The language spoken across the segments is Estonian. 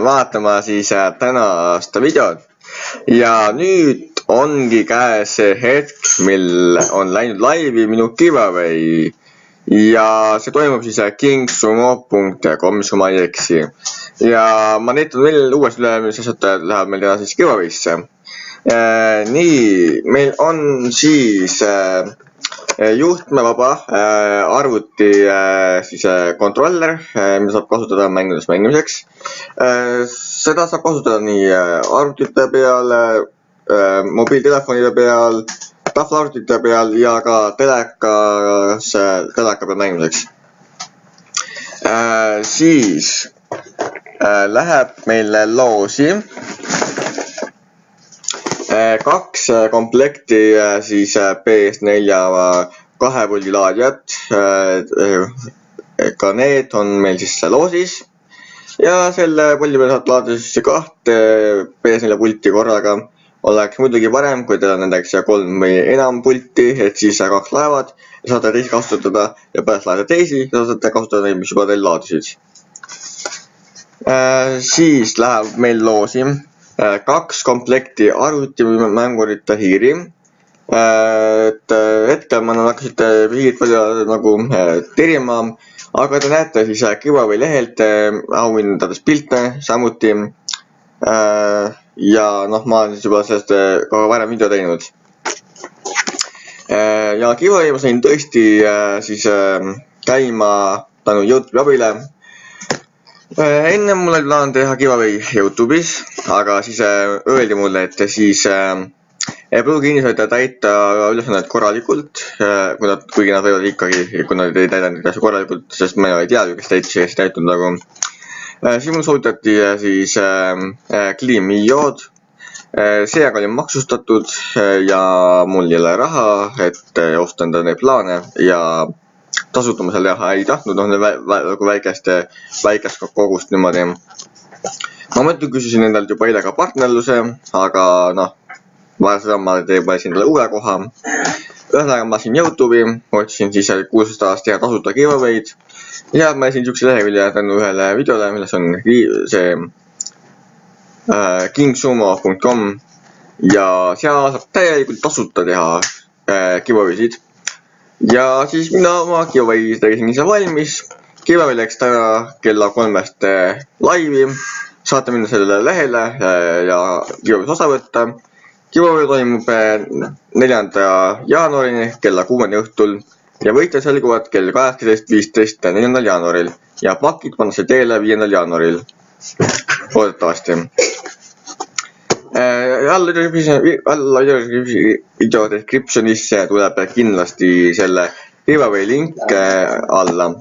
vaatama siis tänast videot ja nüüd ongi käes see hetk, mil on läinud laivi minu giveaway ja see toimub siis kingsumo.com, kui ma ei eksi. Ja ma näitan veel uuesti üle, mis asjad läheb meil täna siis giveaway'sse. Nii, meil on siis juhtmevaba arvuti siis kontroller, mida saab kasutada mängudest mängimiseks. Seda saab kasutada nii arvutite peal, mobiiltelefonide peal, tahvelarvutite peal ja ka teleka peal mängimiseks. Siis läheb meil loosi 2 komplekti siis PS4 2 puldi laadijat. Ka need on meil siis loosis ja selle puldi peal saab laadida siis 2 PS4 pulti korraga. Oleks muidugi parem, kui teil on nendeks 3 või enam pulti, et siis 2 laevad ja saate teisi kasutada ja pärast laadida teisi ja saate kasutada neid, mis juba teil laadisid. Siis läheb meil loosi 2 komplekti arvutimmängurite hiiri. Hetkel ma hakkasite hiirid palju nagu tirima, aga te näete siis giveaway lehelt auhindadest pilte samuti. Ja ma olen siis juba sellest ka varem video teinud. Ja giveaway ma sain tõesti siis käima tänu YouTube'i abile. Enne mul oli plaan teha giveaway YouTube'is, aga siis öeldi mulle, et siis ei pruugi inimesed täita ülesannet korralikult, kuigi nad võivad ikkagi, kui nad ei täida neid asju korralikult, sest ma ei tea, kes täitis täitnud nagu. Siis mul soovitati siis Clean.io-d. See aga oli maksustatud ja mul ei ole raha, et osta enda neid plaane ja tasuta ma seal teha ei tahtnud, väikest kogust niimoodi. Ma muidugi küsisin endalt juba eile ka partnerluse, aga vaja seda ma teebasin talle uue koha. Ühesõnaga ma siin YouTube'i, otsisin siis 16 aastast teha tasuta giveaway'd ja ma läksin siukse lehekülje tänu ühele videole, milles on see kingsumo.com ja seal saab täielikult tasuta teha giveaway'sid. Ja siis mina oma giveaway tegisin ise valmis. Giveaway läks täna kella 3-st laivi. Saate minna sellele lehele ja giveaway's osa võtta. Giveaway toimub 4. jaanuarini kella 6 õhtul ja võitjad selguvad kell 18.15 4. jaanuaril ja pakid pannakse teele 5. jaanuaril. Loodetavasti. Alla video descriptionisse tuleb kindlasti selle giveaway link alla.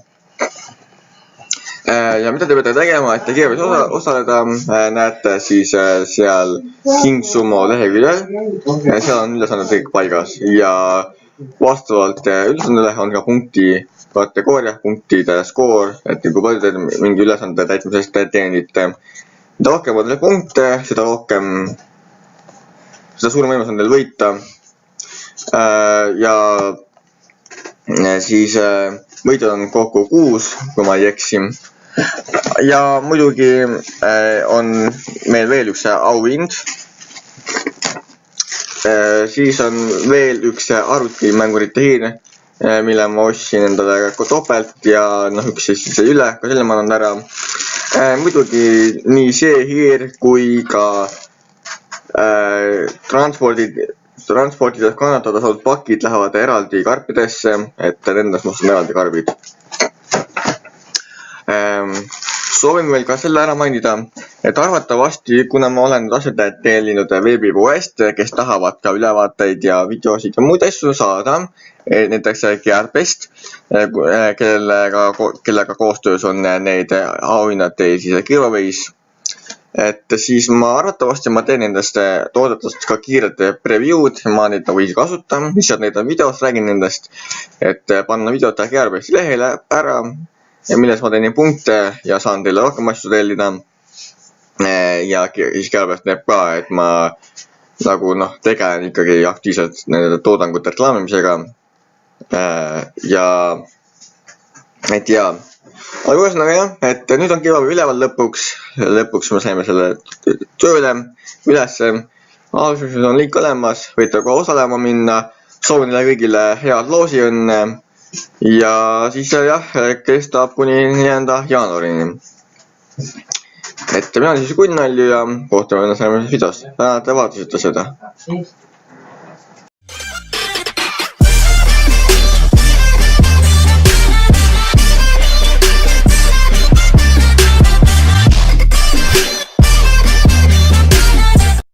Ja mida te peate tegema, et te giveaway's osaleda, näete siis seal Kingsumo leheküljel. Seal on ülesanded kõik paigas ja vastavalt ülesandele on ka punkti kategooria, punktide skoor, et kui palju te mingi ülesande täitmisest teenite. Mida rohkem on teil punkte, seda suurem võimalus on teil võita. Ja siis võitjad on kokku 6, kui ma ei eksi. Ja muidugi on meil veel üks auhind. Siis on veel üks arvutimängurite hiir, mille ma ostsin endale topelt ja üks siis üle, ka selle ma annan ära. Muidugi nii see hiir kui ka transportides kannatada saadud pakid lähevad eraldi karpidesse, et nendest ma ostan eraldi karbid. Soovin veel ka selle ära mainida, et arvatavasti, kuna ma olen asjad tellinud veebipoest, kes tahavad ka ülevaateid ja videosid ja muid asju saada, näiteks Gearbest, kellega koostöös on neid auhinnad siis giveaway's, et siis ma arvatavasti teen nendest toodetest ka kiired preview'd, ma neid nagu ise kasutan, lihtsalt neid on videos, räägin nendest, et panna videot Gearbesti lehele ära, ja milles ma teenin punkte ja saan teile rohkem asju tellida. Ja siis Gearbest näeb ka, et ma nagu noh, tegelen ikkagi aktiivselt nende toodangute reklaamimisega. Ja et jaa, aga ühesõnaga jah, et nüüd on giveaway üleval lõpuks me saime selle tööle ülesse. Alguses on link olemas, võite kohe osalema minna, soovin teile kõigile head loosiõnne ja siis jah, kestab kuni 4. jaanuarini. Et mina olen siis Gunnalju ja kohtume ennast järgmises videos. Tänan, et te vaatasite seda.